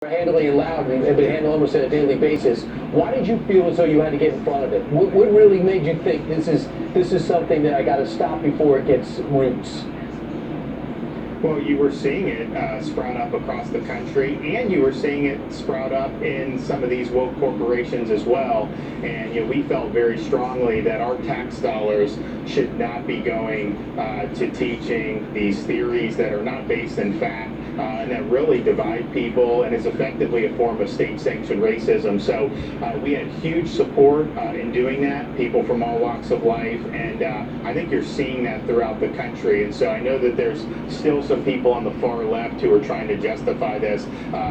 Handling it loud and have been handling almost on a daily basis. Why did you feel as though you had to get in front of it? What really made you think this is something that I got to stop before it gets roots? Well, you were seeing it sprout up across the country, and you were seeing it sprout up in some of these woke corporations as well. And we felt very strongly that our tax dollars should not be going to teaching these theories that are not based in fact. And that really divide people and is effectively a form of state-sanctioned racism. So we had huge support in doing that, people from all walks of life, and I think you're seeing that throughout the country. And so I know that there's still some people on the far left who are trying to justify this,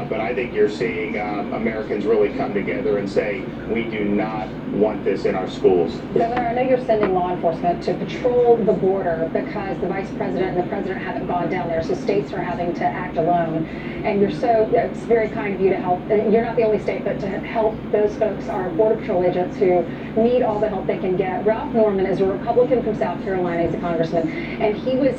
but I think you're seeing Americans really come together and say, we do not want this in our schools. Governor, I know you're sending law enforcement to patrol the border because the vice president and the president haven't gone down there, so states are having to act alone. And it's very kind of you to help. You're not the only state, but to help those folks, our Border Patrol agents who need all the help they can get. Ralph Norman is a Republican from South Carolina. He's a congressman, and he was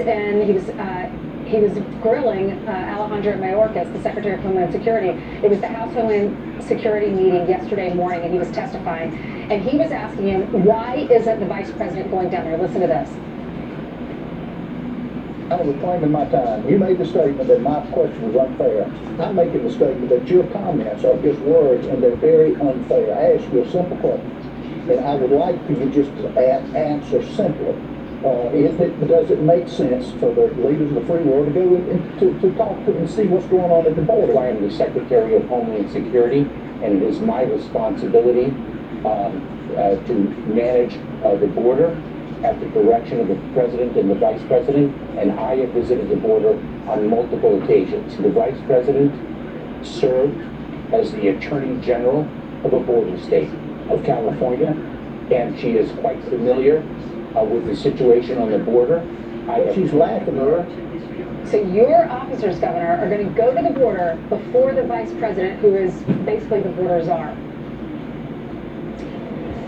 grilling Alejandro Mayorkas, the Secretary of Homeland Security. It was the House Homeland Security meeting yesterday morning, and he was testifying. And he was asking him, why isn't the vice president going down there? Listen to this. I was reclaiming my time. You made the statement that my question was unfair. I'm making the statement that your comments are just words and they're very unfair. I asked you a simple question, and I would like for you just to answer simply. Does it make sense for the leaders of the free world to go to talk to and see what's going on at the border? I am the Secretary of Homeland Security, and it is my responsibility to manage the border at the direction of the president and the vice president, and I have visited the border on multiple occasions. The vice president served as the Attorney General of a border state of California, and she is quite familiar with the situation on the border. She's laughing at her. So your officers, Governor, are going to go to the border before the vice president, who is basically the border czar.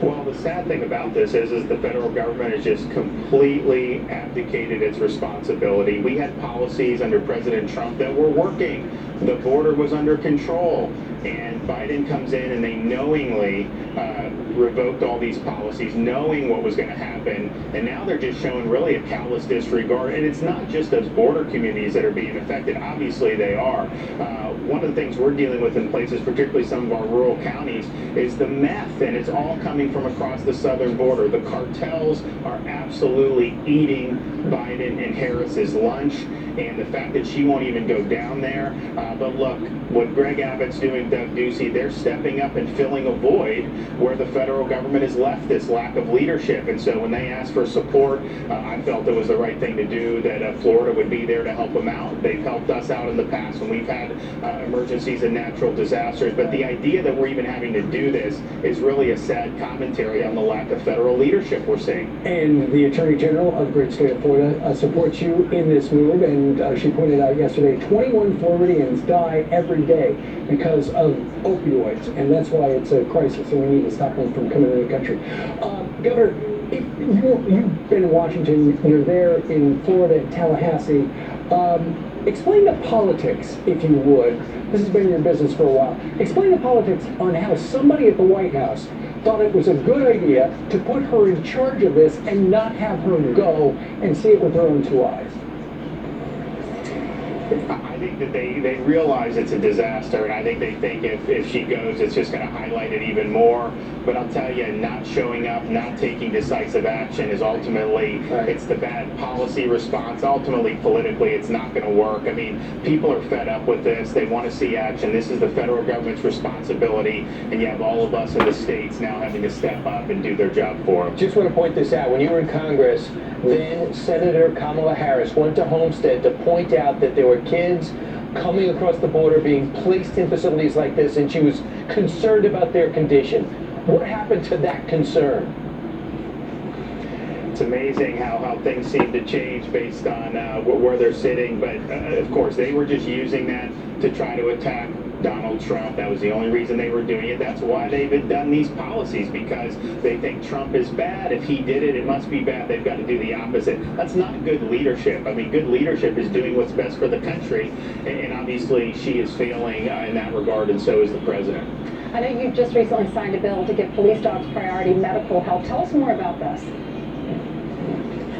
Well, the sad thing about this is the federal government has just completely abdicated its responsibility. We had policies under President Trump that were working. The border was under control. And Biden comes in and they knowingly revoked all these policies, knowing what was going to happen. And now they're just showing really a callous disregard. And it's not just those border communities that are being affected. Obviously, they are. One of the things we're dealing with in places, particularly some of our rural counties, is the meth. And it's all coming from across the southern border. The cartels are absolutely eating Biden and Harris's lunch. And the fact that she won't even go down there. But look, what Greg Abbott's doing, Doug Ducey, they're stepping up and filling a void where the federal government has left this lack of leadership. And so when they asked for support, I felt it was the right thing to do, that Florida would be there to help them out. They've helped us out in the past when we've had emergencies and natural disasters. But the idea that we're even having to do this is really a sad commentary on the lack of federal leadership we're seeing. And the Attorney General of the great state of Florida supports you in this move, and she pointed out yesterday 21 Floridians die every day because of opioids, and that's why it's a crisis, and we need to stop them from coming into the country. Governor, you've been in Washington, you're there in Florida, in Tallahassee. Explain the politics, if you would. This has been your business for a while. Explain the politics on how somebody at the White House thought it was a good idea to put her in charge of this and not have her go and see it with her own two eyes. I think that they realize it's a disaster, and I think they think if she goes, it's just going to highlight it even more. But I'll tell you, not showing up, not taking decisive action is ultimately, it's the bad policy response. Ultimately, politically, it's not going to work. I mean, people are fed up with this. They want to see action. This is the federal government's responsibility, and you have all of us in the states now having to step up and do their job for them. Just want to point this out. When you were in Congress, then Senator Kamala Harris went to Homestead to point out that there were kids coming across the border being placed in facilities like this, and she was concerned about their condition. What happened to that concern? It's amazing how things seem to change based on where they're sitting, but of course they were just using that to try to attack Donald Trump. That was the only reason they were doing it. That's why they've done these policies, because they think Trump is bad. If he did it, it must be bad. They've got to do the opposite. That's not good leadership. I mean, good leadership is doing what's best for the country, and obviously she is failing in that regard, and so is the president. I know you just recently signed a bill to give police dogs priority medical help. Tell us more about this.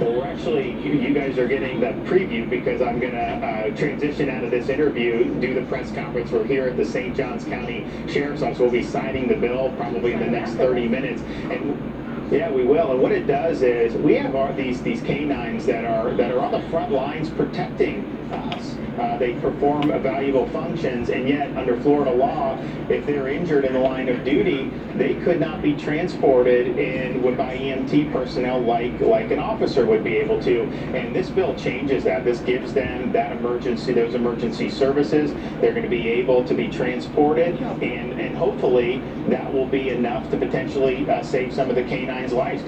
Well, we're actually, you guys are getting the preview, because I'm going to transition out of this interview, do the press conference. We're here at the St. Johns County Sheriff's Office. We'll be signing the bill probably in the next 30 minutes. And yeah, we will. And what it does is we have these canines that are on the front lines protecting us. They perform valuable functions, and yet under Florida law, if they're injured in the line of duty, they could not be transported by EMT personnel like an officer would be able to. And this bill changes that. This gives them those emergency services. They're going to be able to be transported, and hopefully that will be enough to potentially save some of the canines' lives.